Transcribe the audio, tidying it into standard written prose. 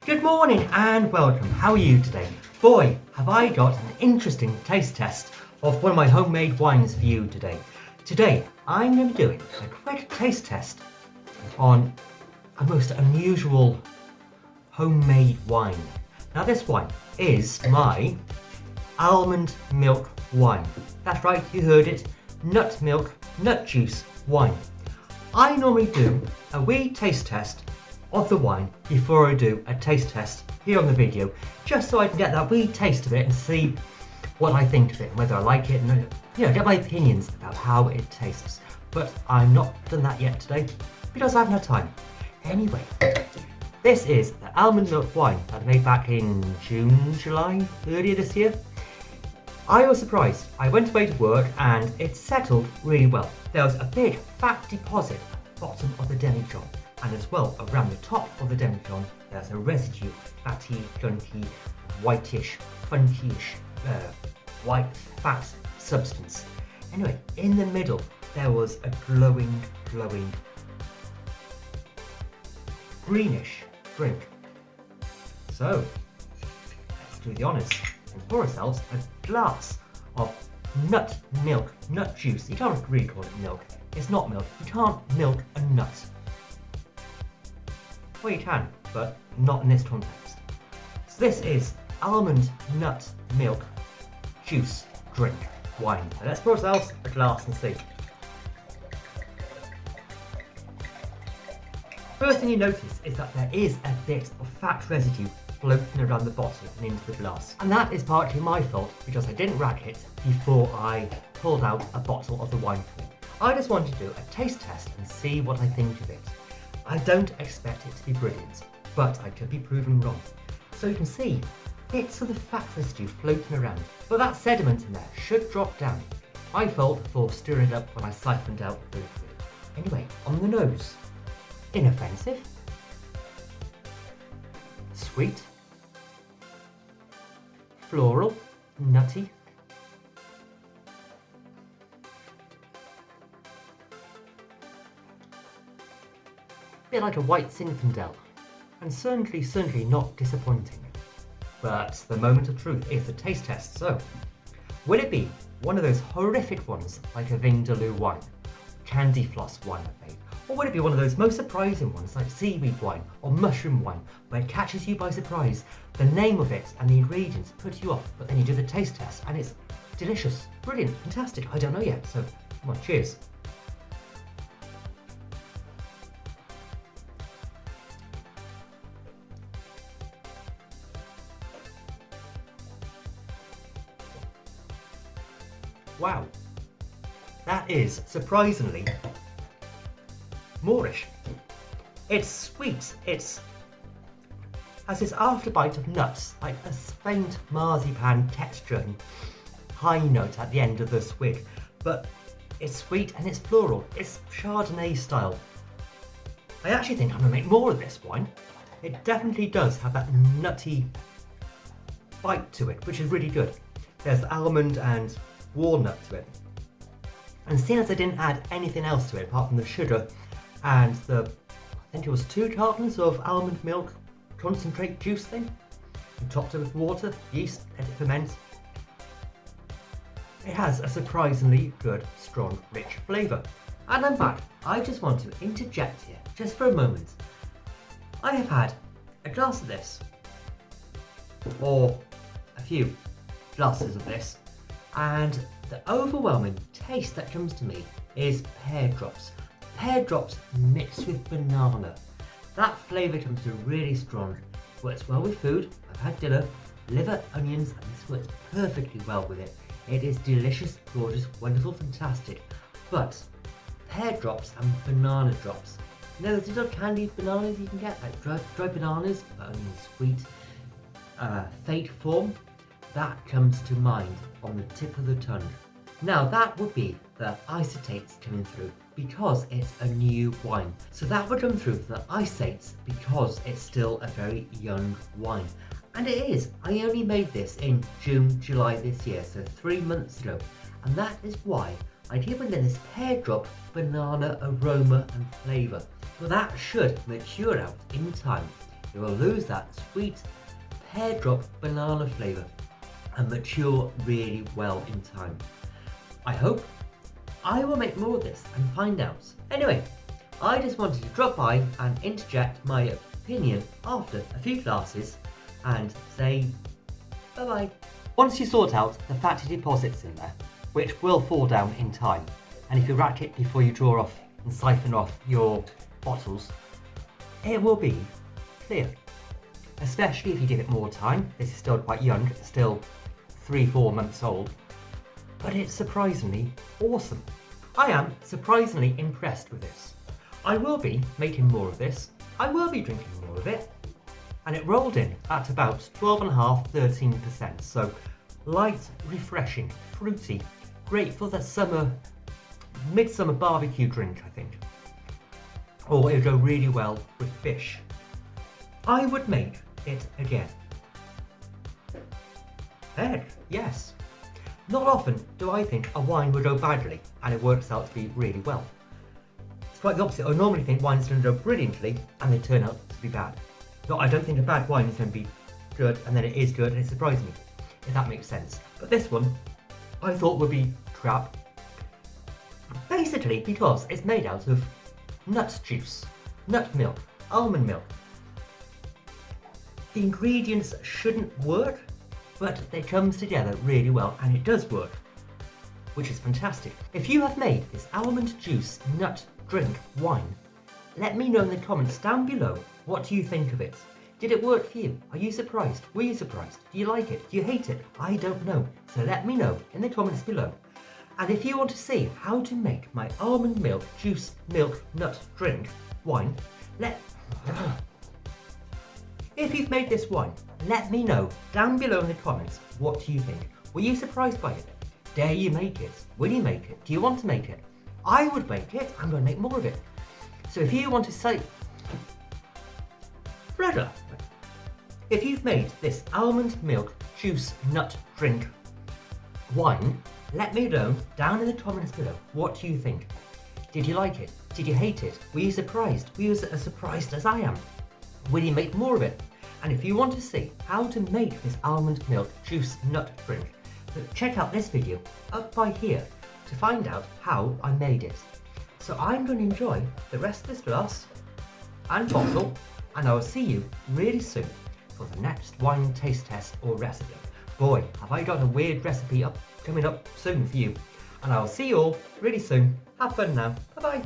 Good morning and welcome. How are you today? Boy, have I got an interesting taste test of one of my homemade wines for you today. Today, I'm going to be doing a quick taste test on a most unusual homemade wine. Now this wine is my Almond Milk Wine. That's right, you heard it. Nut milk, nut juice wine. I normally do a wee taste test of the wine before I do a taste test here on the video, just so I can get that wee taste of it and see what I think of it, whether I like it, and get my opinions about how it tastes. But I'm not done that yet today because I haven't had time. Anyway, this is the Almond Milk Wine that I made back in June, July, earlier this year. I was surprised. I went away to work and it settled really well. There was a big fat deposit at the bottom of the demijohn, and as well around the top of the demijohn there's a residue of fatty, gunky, whitish, funky-ish, white fat substance. Anyway, in the middle there was a glowing, greenish drink. So, let's do the honours and pour ourselves a glass of nut milk, nut juice. You can't really call it milk. It's not milk. You can't milk a nut. Well, you can, but not in this context. So this is almond nut milk juice drink wine. So let's pour ourselves a glass and see. First thing you notice is that there is a bit of fat residue floating around the bottle and into the glass. And that is partly my fault because I didn't rack it before I pulled out a bottle of the wine for it. I just wanted to do a taste test and see what I think of it. I don't expect it to be brilliant, but I could be proven wrong. So you can see bits of the fat residue floating around, but that sediment in there should drop down. My fault for stirring it up when I siphoned out the liquid. Anyway, on the nose, inoffensive, sweet, floral, nutty, a bit like a white Zinfandel, and certainly not disappointing. But the moment of truth is the taste test, so will it be one of those horrific ones like a Vindaloo wine, candy floss wine I've made, or would it be one of those most surprising ones like seaweed wine or mushroom wine, where it catches you by surprise, the name of it and the ingredients put you off, but then you do the taste test and it's delicious, brilliant, fantastic, I don't know yet, so come on, cheers. Wow, that is surprisingly moreish. It's sweet, it has this afterbite of nuts, like a faint marzipan texture and high note at the end of the swig, but it's sweet and it's floral, it's Chardonnay style. I actually think I'm going to make more of this wine. It definitely does have that nutty bite to it, which is really good. There's almond and walnut to it. And seeing as I didn't add anything else to it apart from the sugar and I think it was 2 cartons of almond milk concentrate juice thing, and topped it with water, yeast, let it ferment. It has a surprisingly good, strong, rich flavour. And I'm back. I just want to interject here, just for a moment. I have had a glass of this, or a few glasses of this, and the overwhelming taste that comes to me is pear drops. Pear drops mixed with banana. That flavour comes through really strong. Works well with food. I've had dinner, liver, onions, and this works perfectly well with it. It is delicious, gorgeous, wonderful, fantastic. But pear drops and banana drops. You know those little candied bananas you can get, like dry bananas, but only in sweet, fake form? That comes to mind on the tip of the tongue. Now that would be the isolates coming through because it's a new wine. So that would come through the isolates because it's still a very young wine. And it is. I only made this in June, July this year, so 3 months ago. And that is why I'd given it this pear drop, banana aroma and flavour. Well, that should mature out in time. It will lose that sweet pear drop banana flavour and mature really well in time. I hope I will make more of this and find out. Anyway, I just wanted to drop by and interject my opinion after a few glasses and say bye bye. Once you sort out the fatty deposits in there, which will fall down in time, and if you rack it before you draw off and siphon off your bottles, it will be clear. Especially if you give it more time. This is still quite young, it's still 3-4 months old, but it's surprisingly awesome. I am surprisingly impressed with this. I will be making more of this, I will be drinking more of it, and it rolled in at about 12.5–13%, so light, refreshing, fruity, great for the summer, midsummer barbecue drink, I think. Or it would go really well with fish. I would make it again. Heck, yes. Not often do I think a wine would go badly and it works out to be really well. It's quite the opposite. I normally think wines don't go brilliantly and they turn out to be bad. No, I don't think a bad wine is going to be good and then it is good and it surprises me, if that makes sense. But this one, I thought would be crap. Basically because it's made out of nut juice, nut milk, almond milk. The ingredients shouldn't work, but it comes together really well and it does work, which is fantastic. If you have made this almond juice nut drink wine, let me know in the comments down below, what do you think of it? Did it work for you? Are you surprised? Were you surprised? Do you like it? Do you hate it? I don't know. So let me know in the comments below. And if you want to see how to make my almond milk juice milk nut drink wine, if you've made this wine, let me know down below in the comments, what do you think? Were you surprised by it? Dare you make it? Will you make it? Do you want to make it? I would make it. I'm going to make more of it. So if you want to say, Freda, if you've made this almond milk juice nut drink wine, let me know down in the comments below, what do you think? Did you like it? Did you hate it? Were you surprised? Were you as surprised as I am? Will you make more of it? And if you want to see how to make this almond milk juice nut drink, then check out this video up by here to find out how I made it. So I'm going to enjoy the rest of this glass and bottle, and I will see you really soon for the next wine taste test or recipe. Boy, have I got a weird recipe coming up soon for you. And I will see you all really soon. Have fun now. Bye bye.